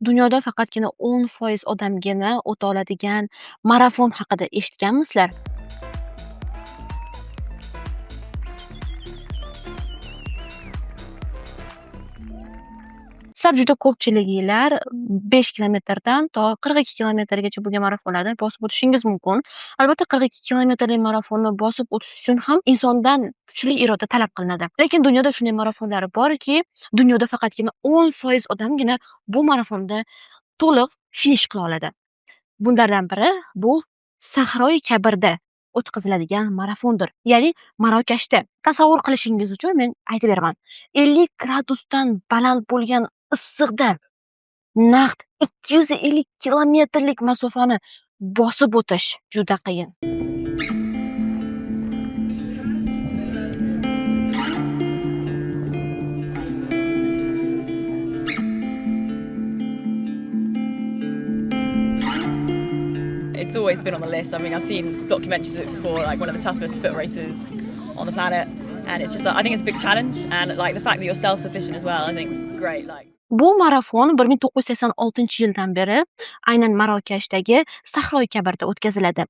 Dunyoda faqatgina 10% odamgina o'ta oladigan marafon haqida eshitganmisizlar? Sizlar juda ko'pchiliginglar 5 kilometrdan to 42 kilometrgacha bo'lgan marafonlarni bosib o'tishingiz mumkin. Albatta 42 kilometrlik marafonni bosib o'tish uchun ham insondan kuchli iroda talab qilinadi. Lekin dunyoda shunday marafonlar borki, dunyoda faqatgina 10% odamgina bu marafonda to'liq finish qila oladi. Bunlardan biri bu Sahroi Kabirda o'tkaziladigan marafondir. Ya'ni Marokashda. Tasavvur qilishingiz uchun men aytib beraman. 50 gradusdan baland bo'lgan issiqda naqd 250 kilometrlik masofani bosib o'tish juda qiyin. It's always been on the list. I mean, I've seen documentaries of it before, like one of the toughest foot races on the planet. And it's just, I think it's a big challenge. And like the fact that you're self-sufficient as well, I think is great. Like, Bu marafon 1986-yildan beri aynan Marokashdagi Sahroi Kabirda o'tkaziladi.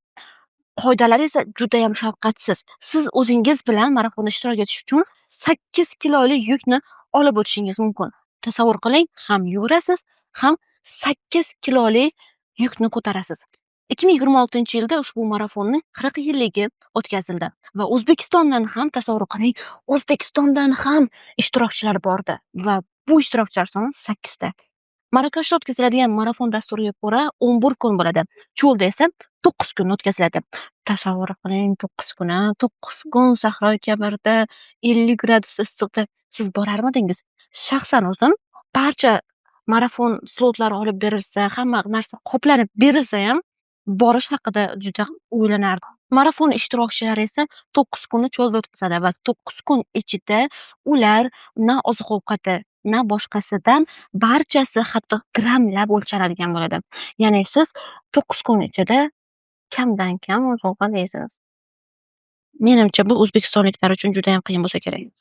Qoidalari esa juda ham shafqatsiz. Siz o'zingiz bilan marafonda ishtirok etish uchun 8 kiloli yukni olib o'tishingiz mumkin. Tasavvur qiling, ham yugurasiz, ham 8 kiloli yukni ko'tarasiz. 2026-yilda ushbu marafonning 40 yilligi o'tkazildi va O'zbekistondan ham tasavvur qiling, O'zbekistondan ham ishtirokchilar bordi va bu ishtirokchilar soni 8 ta. Marokashda o'tkaziladigan marafon dasturiga ko'ra 11 kun bo'ladi. Cho'lda esa 9 kun o'tkaziladi. Tasavvur qiling, 9 kun, 9 kun Sahroi Kabirda 50 gradus issiqda siz borarmidingiz? Shaxsan o'zim barcha marafon slotlari olib berilsa, hamma narsa qoplanib berilsa ham borish haqida juda o'ylanardim. Marafon ishtirokchilari esa 9 kunni cho'lda o'tkazadi va 9 kun ichida ular na oziq-ovqati, na boshqasidan barchasi hatto grammlab o'lchanadigan bo'ladi. Ya'ni siz 9 kun ichida kamdan kam oziq-ovqat yeysiz. Menimcha bu o'zbekistonliklar uchun juda ham qiyin bo'lsa kerak.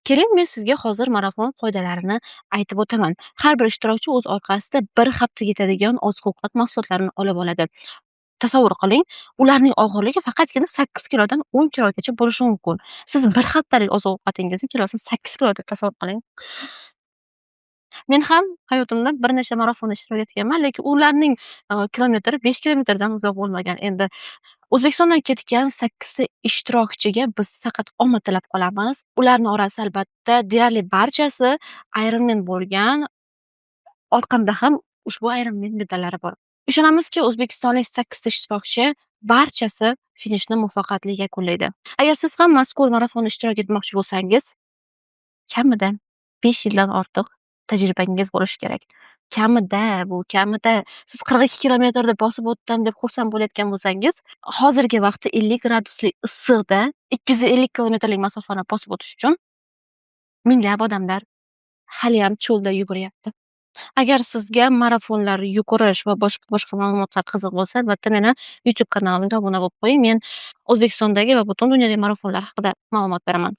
Keling, men sizga hozir marafon qoidalarini aytib o'taman. Har bir ishtirokchi o'z orqasida bir hafta yetadigan oziq-ovqat mahsulotlarini olib oladi. Tasavvur qiling, ularning og'irligi faqatgina 8 kilodan 10 kilogacha bo'lishi mumkin. Siz bir haftalik oziq-ovqatingizning kilosini 8 kilo deb tasavvur qiling. Men ham hayotimda bir nechta marafonda ishtirok etganman, lekin ularning kilometri 5 kilometrdan uzoq bo'lmagan. Endi O'zbekistondan ketgan 8 ta ishtirokchiga biz faqat omad tilab qolamiz. Ularning orasida albatta deyarli barchasi Ironman bo'lgan. Orqamda ham ushbu Ironman medallari bor. Ishonamizki, o'zbekistonlik 8 ta ishtirokchi barchasi finishni muvaffaqiyatli yakunlaydi. Agar siz ham mazkur marafonda ishtirok etmoqchi bo'lsangiz, kamida 5 yildan ortiq tajribangiz bo'lishi kerak. Kamida siz 42 kilometrda bosib o'tdim deb xursand bo'layotgan bo'lsangiz, hozirgi vaqtda 50 graduslik issiqda 250 kilometrlik masofani bosib o'tish uchun minglab odamlar hali ham cho'lda yuguryapti. Agar sizga marafonlar, yugurish va boshqa ma'lumotlar qiziq bo'lsa, albatta meni YouTube kanalimga obuna bo'lib qo'ying. Men O'zbekistondagi va butun dunyodagi marafonlar haqida ma'lumot beraman.